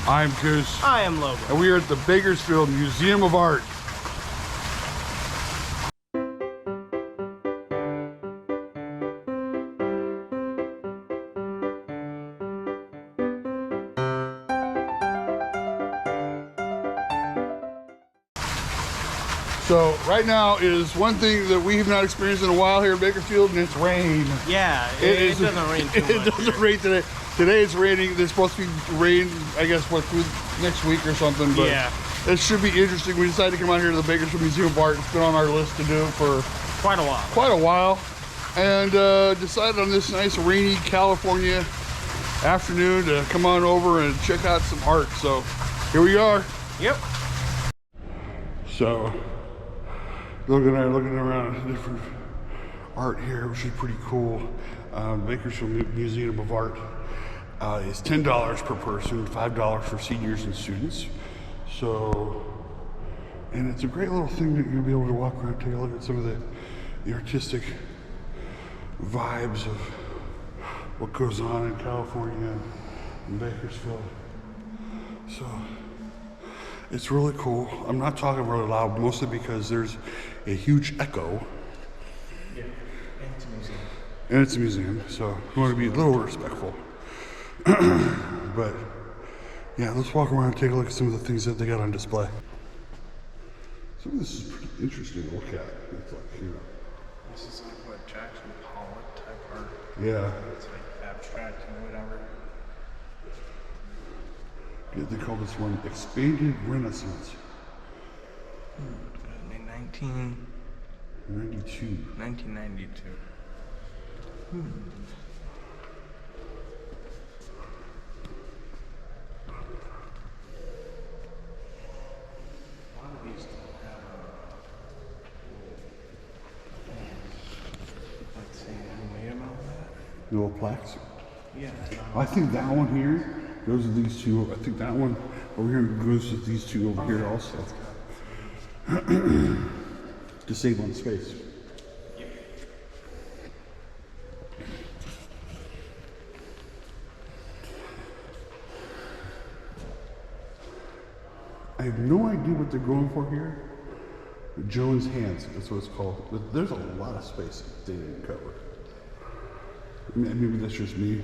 I'm Goose. I am Logan. And we are at the Bakersfield Museum of Art. So right now is one thing that we have not experienced in a while here in Bakersfield, and it's rain. Yeah, it doesn't rain too much. It doesn't rain today. Today it's raining. There's supposed to be rain, I guess, what, through next week or something. But yeah, it should be interesting. We decided to come out here to the Bakersfield Museum of Art. It's been on our list to do for quite a while. And decided on this nice rainy California afternoon to come on over and check out some art. So here we are. Yep. So Logan and I are looking around different art here, which is pretty cool. Bakersfield Museum of Art is $10 per person, $5 for seniors and students. So, and it's a great little thing that you'll be able to walk around, take a look at some of the artistic vibes of what goes on in California and Bakersfield. So, it's really cool. I'm not talking really loud, mostly because there's a huge echo. Yeah, and it's a museum. And it's a museum, so we want to be a little respectful. But yeah, let's walk around and take a look at some of the things that they got on display. Some of this is pretty interesting to look at. It's like, you know. This is like what Jackson Pollock type art. Yeah. It's like abstract and whatever. Yeah, they call this one Expanded Renaissance. 1992. A lot of these don't have let's see, who made them out of that? Little plaques. Yeah. I think that one here, those are these two. I think that one over here goes with these two over here also. To save on space. I have no idea what they're going for here. Joan's hands, that's what it's called. But there's a lot of space that they didn't cover. Maybe that's just me.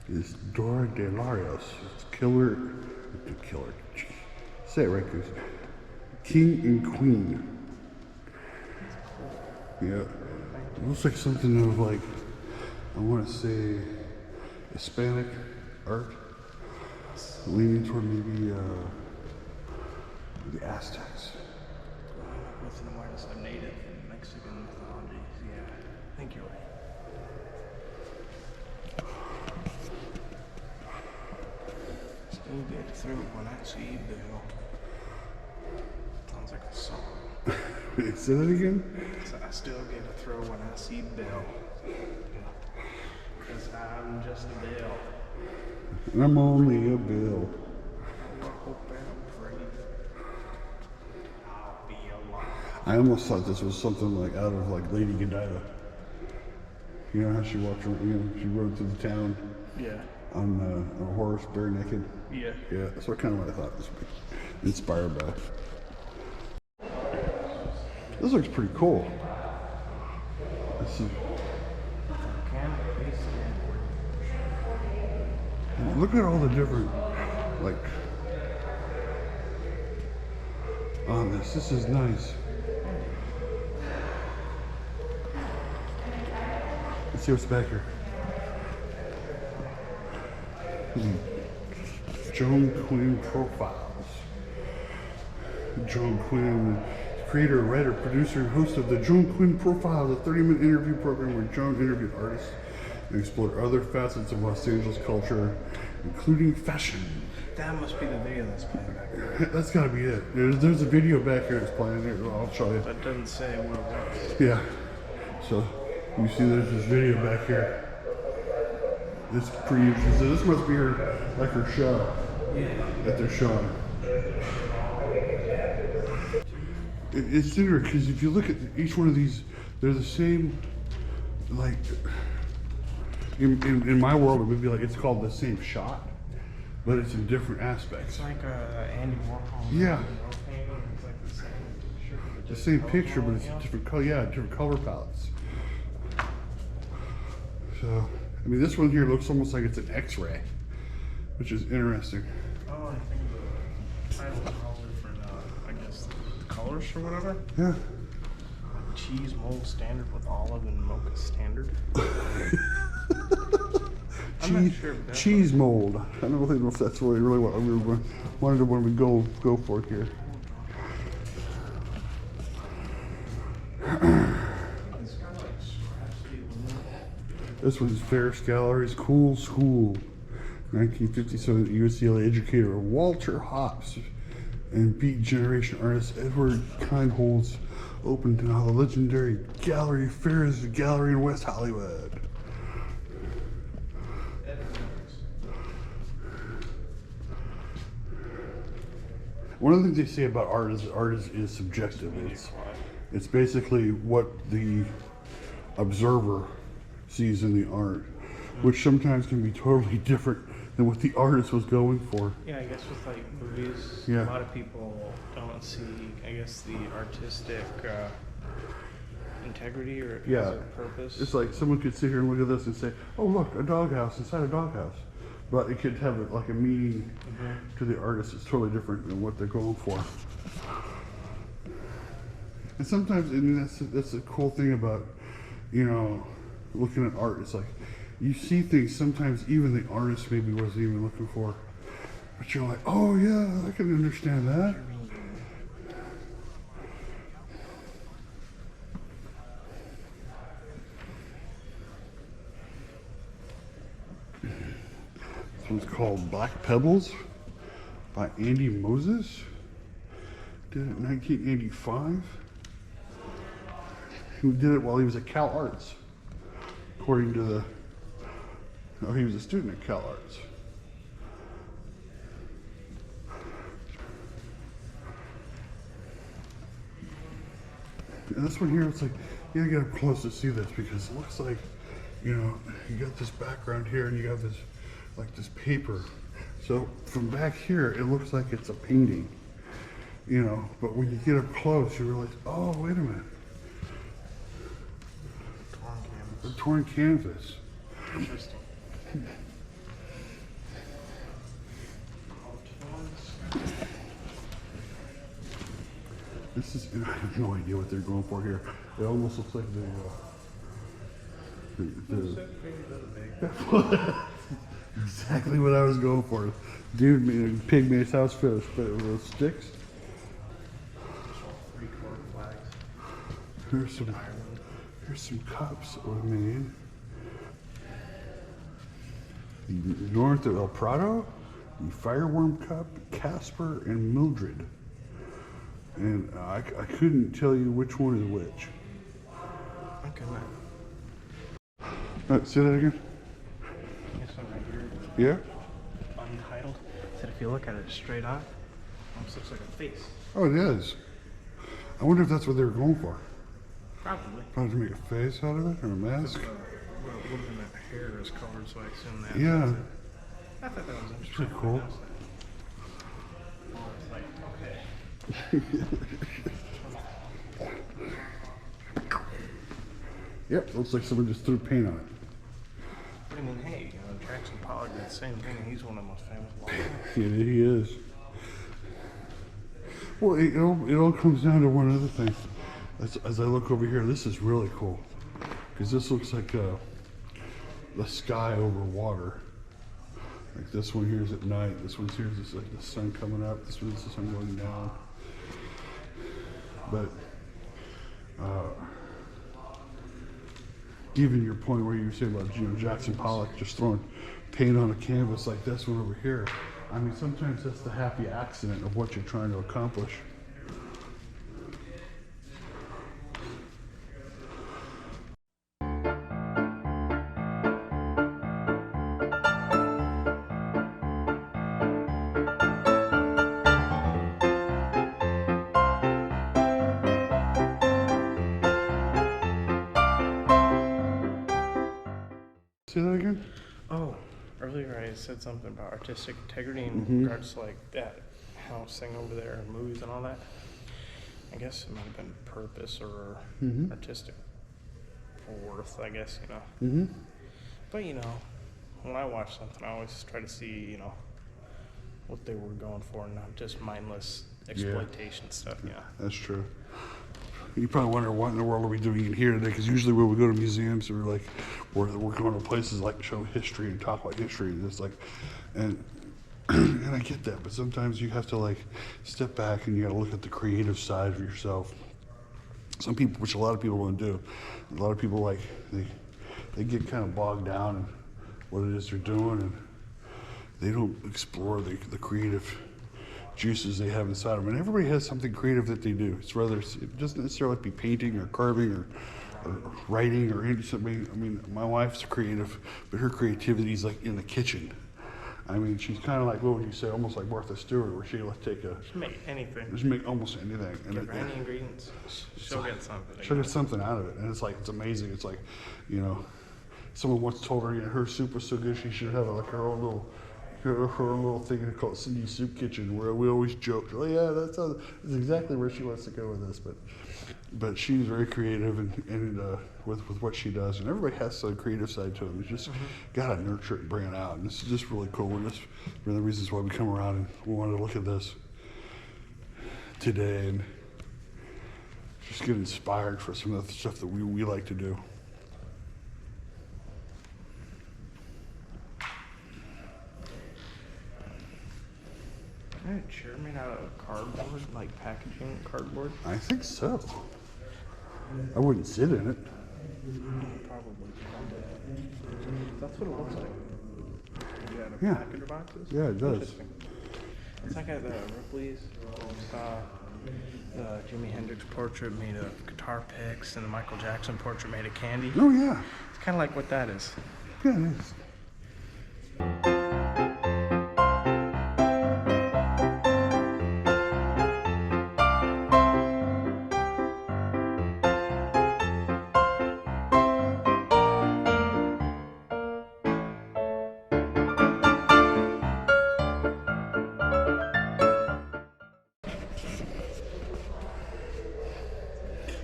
It's Dora de Larios. It's killer. Say it right, Goose. King and Queen. Yeah. It looks like something of like, I want to say, Hispanic art. Leaning toward maybe the Aztecs. With an awareness of native and Mexican mythologies. Yeah, I think you're right. Still get through when I see Bill. Sounds like a song. Wait, say that again? So I still get a throw when I see Bill. Because I'm just a Bill. I'm only a Bill. I hope I'm free. I'll be alive. I almost thought this was something like out of like Lady Godiva. You know how she walked around, you know, she rode through the town. Yeah. On a horse, bare naked. Yeah. Yeah, that's what kind of what I thought this would be inspired by. This looks pretty cool. This is, look at all the different, like, on this. This is nice. Let's see what's back here. Joan Quinn profiles. Joan Quinn, creator, writer, producer, and host of the Joan Quinn Profiles, a 30-minute interview program where Joan interviewed artists and explored other facets of Los Angeles culture, including fashion. That must be the video that's playing back there. That's gotta be it. There's a video back here that's playing here. I'll show you. That doesn't say what it was. Yeah. So you see there's this video back here. It's pretty interesting. This must be her, like her show that they're showing. It's interesting because if you look at each one of these, they're the same, like, In my world, it would be like it's called the same shot, but it's in different aspects. It's like Andy Warhol. Yeah. It's like the same picture. But The just same color picture, but tone, it's you know? different color. Yeah, different color palettes. So, I mean, this one here looks almost like it's an X-ray, which is interesting. Oh, I think the title is all different, I guess, the colors or whatever. Yeah. Cheese mold standard with olive and mocha standard. I'm not sure if that's Cheese mold. I don't know if that's really what we wanted to when we go for it here. This one's Ferris Gallery's Cool School. 1957 UCLA educator Walter Hopps and Beat Generation artist Edward Kindholz opened now the legendary Gallery Ferris Gallery in West Hollywood. One of the things they say about art is subjective. It's basically what the observer sees in the art, which sometimes can be totally different than what the artist was going for. Yeah, I guess with like movies, Yeah. a lot of people don't see, I guess, the artistic integrity or Yeah. has a purpose. It's like someone could sit here and look at this and say, "Oh, look, a doghouse inside a doghouse," but it could have like a meaning to the artist. It's totally different than what they're going for. And sometimes, I mean, that's the cool thing about, you know, looking at art. It's like you see things sometimes even the artist maybe wasn't even looking for, but you're like, "Oh yeah, I can understand that." This one's called Black Pebbles by Andy Moses. Did it in 1985. He did it while he was at Cal Arts, according to the. Oh, he was a student at Cal Arts. And this one here, it's like you gotta get up close to see this because it looks like, you know, you got this background here and you got this, like this paper. So from back here, it looks like it's a painting, you know, but when you get up close, you realize, oh, wait a minute. Torn canvas. A torn canvas. Interesting. This is, I have no idea what they're going for here. It almost looks like exactly what I was going for. Dude made a pig made his house fish, but with sticks. Three-quarter flags. Here's some cups that were made. The North of El Prado, the Fireworm Cup, Casper, and Mildred. And I couldn't tell you which one is which. Okay, man. Say that again? This one right here, Yeah? untitled. Said if you look at it straight on, it almost looks like a face. Oh, it is. I wonder if that's what they were going for. Probably. Trying to make a face out of it or a mask? Well, looking at hair is colored, so I assume that. Yeah. I thought that was interesting. Pretty cool. Oh, it's like, okay. Yep, looks like someone just threw paint on it. I mean, hey, you know, Jackson Pollock did the same thing. He's one of the most famous walkers. Yeah, he is. Well, it all comes down to one other thing. As I look over here, this is really cool. Because this looks like the sky over water. Like this one here is at night. This one's here is like the sun coming up. This one's the sun going down. But even your point where you were saying about Jackson Pollock just throwing paint on a canvas like this one over here. I mean, sometimes that's the happy accident of what you're trying to accomplish. Say that again? Oh, earlier I said something about artistic integrity in regards to like that house thing over there and movies and all that. I guess it might have been purpose or artistic worth, I guess, you know. But, you know, when I watch something, I always try to see, you know, what they were going for and not just mindless exploitation stuff, you know. That's true. You probably wonder what in the world are we doing in here today, because usually when we go to museums, we're going to places like show history and talk about history, and it's like, and I get that, but sometimes you have to like step back and you got to look at the creative side of yourself. Some people, which a lot of people want to do, a lot of people like they get kind of bogged down in what it is they're doing, and they don't explore the creative juices they have inside them. And everybody has something creative that they do. It doesn't necessarily be painting or carving or writing or something. I mean, my wife's creative, but her creativity is like in the kitchen. I mean, she's kind of like, what would you say, almost like Martha Stewart, where she'll take Just make anything. just make almost anything. Give her any ingredients. She'll get something. She'll get something out of it. And it's like, it's amazing. It's like, you know, someone once told her, you know, her soup was so good she should have like her own little thing called Cindy's Soup Kitchen, where we always joke, oh yeah, that's exactly where she wants to go with this. But she's very creative and with what she does, and everybody has a creative side to them. You just gotta nurture it and bring it out. And this is just really cool. One of the reasons why we come around and we wanted to look at this today and just get inspired for some of the stuff that we like to do. Is that chair made out of cardboard, like packaging cardboard? I think so. I wouldn't sit in it. Probably. That's what it looks like. You got a Yeah. package of boxes? Yeah, it does. Interesting. It's like at the Ripley's. Saw the Jimi Hendrix portrait made of guitar picks and the Michael Jackson portrait made of candy. Oh yeah. It's kind of like what that is. Yeah, it is.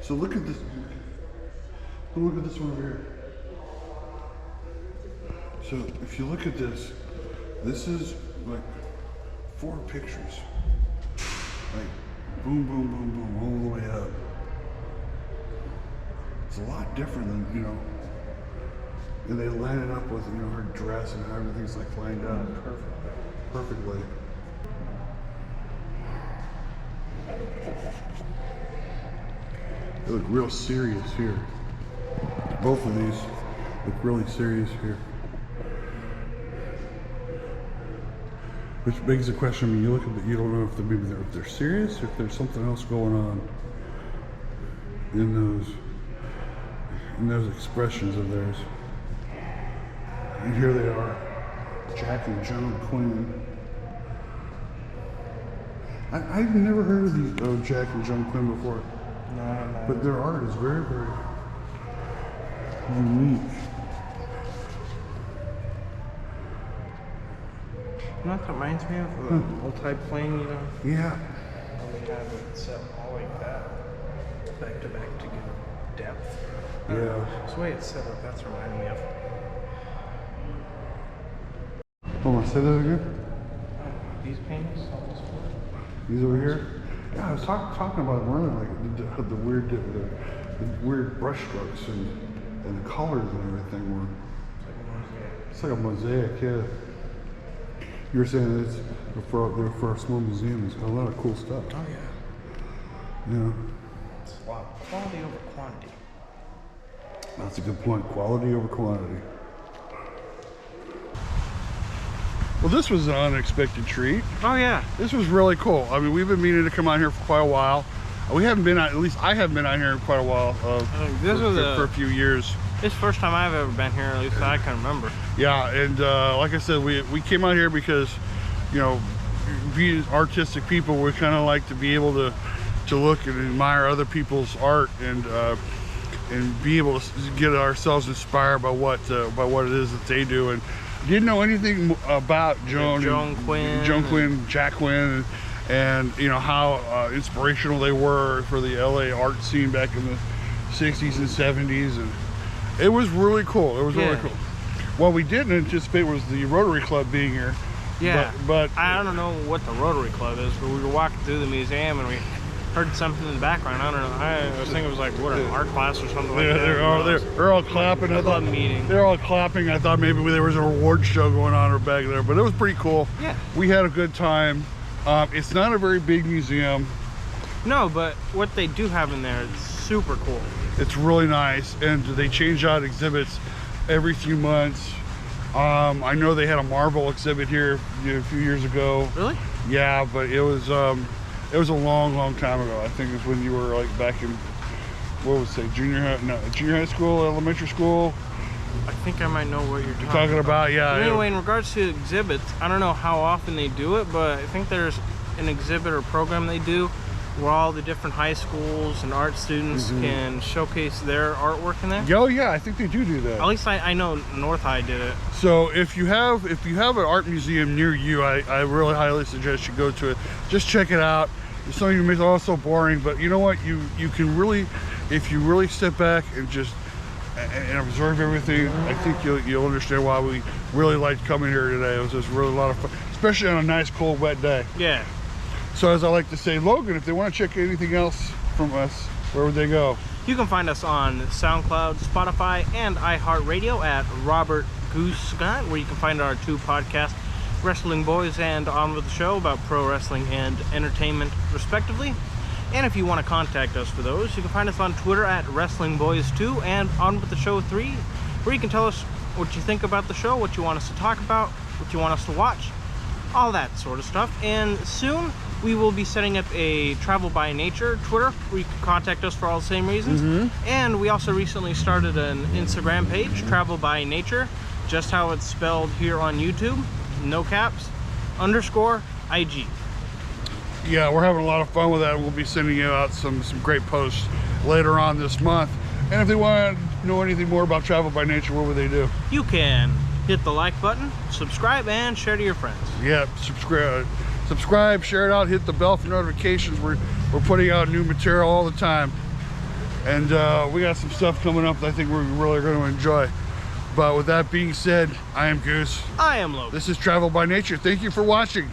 So look at this. Look at this one over here. So if you look at this, this is like 4 pictures. Like boom, boom, boom, boom, all the way up. It's a lot different than, you know, and they line it up with, you know, her dress and how everything's like lined up perfectly. They look real serious here. Both of these look really serious here. Which begs the question, I mean, you look at you don't know if they're serious or if there's something else going on in those expressions of theirs. And here they are, Jack and Joan Quinn. I've never heard of these Jack and Joan Quinn before. No. But their art is very, very unique. You know what that reminds me of? The multi-plane, you know? Yeah. When we have it set all like that, back to back to give depth. Yeah. It's the way it's set up, that's reminding me of. Hold on, say that again? These paintings? These over here? Yeah, I was talking about one of like the weird brush strokes and the colors and everything were. It's like a mosaic, yeah. You were saying it's for a small museum. It's got a lot of cool stuff. Oh yeah. Yeah. It's a lot. Quality over quantity. That's a good point. Quality over quantity. Well, this was an unexpected treat. Oh yeah. This was really cool. I mean, we've been meaning to come out here for quite a while. We haven't been out, at least I haven't been out here in quite a while. For a few years. This is the first time I've ever been here, at least I can remember. Yeah, and like I said, we came out here because, you know, being artistic people, we kind of like to be able to look and admire other people's art. And and be able to get ourselves inspired by what it is that they do. And didn't know anything about Joan Quinn, Jack Quinn, and you know how inspirational they were for the LA art scene back in the 60s and 70s, and it was really cool. It was really cool. What we didn't anticipate was the Rotary Club being here. Yeah, but I don't know what the Rotary Club is, but we were walking through the museum and we heard something in the background. I don't know. I was thinking it was like what, an art class or something like that. They're all clapping. I thought meeting. They're all clapping. I thought maybe there was an award show going on back there, but it was pretty cool. Yeah, we had a good time. It's not a very big museum. No, but what they do have in there, it's super cool. It's really nice, and they change out exhibits every few months. I know they had a Marvel exhibit here a few years ago. Really? Yeah, but it was a long time ago. I think it's when you were like back in, what would say, junior high school, elementary school. I think I might know what you're talking about. Yeah. But anyway, in regards to exhibits, I don't know how often they do it, but I think there's an exhibit or program they do where all the different high schools and art students can showcase their artwork in there. Oh yeah, I think they do that. At least I know North High did it. So if you have an art museum near you, I really highly suggest you go to it. Just check it out. Some of you may all so boring, but you know what? You can really, if you really step back and just and observe everything, I think you'll understand why we really liked coming here today. It was just really a lot of fun, especially on a nice, cold, wet day. Yeah. So as I like to say, Logan, if they want to check anything else from us, where would they go? You can find us on SoundCloud, Spotify, and iHeartRadio at Robert Goose Scott, where you can find our 2 podcasts, Wrestling Boys and On With The Show, about pro wrestling and entertainment, respectively. And if you want to contact us for those, you can find us on Twitter at Wrestling Boys 2 and On With The Show 3, where you can tell us what you think about the show, what you want us to talk about, what you want us to watch, all that sort of stuff. And soon we will be setting up a Travel by Nature Twitter where you can contact us for all the same reasons. And we also recently started an Instagram page, Travel by Nature, just how it's spelled here on YouTube, no caps, _IG. Yeah, we're having a lot of fun with that. We'll be sending you out some great posts later on this month. And if they want to know anything more about Travel by Nature, what would they do? You can hit the like button, subscribe, and share to your friends. Yeah, subscribe, share it out, hit the bell for notifications. We're putting out new material all the time, and we got some stuff coming up that I think we're really going to enjoy. But with that being said, I am Goose. I am Logan. This is Travel by Nature. Thank you for watching.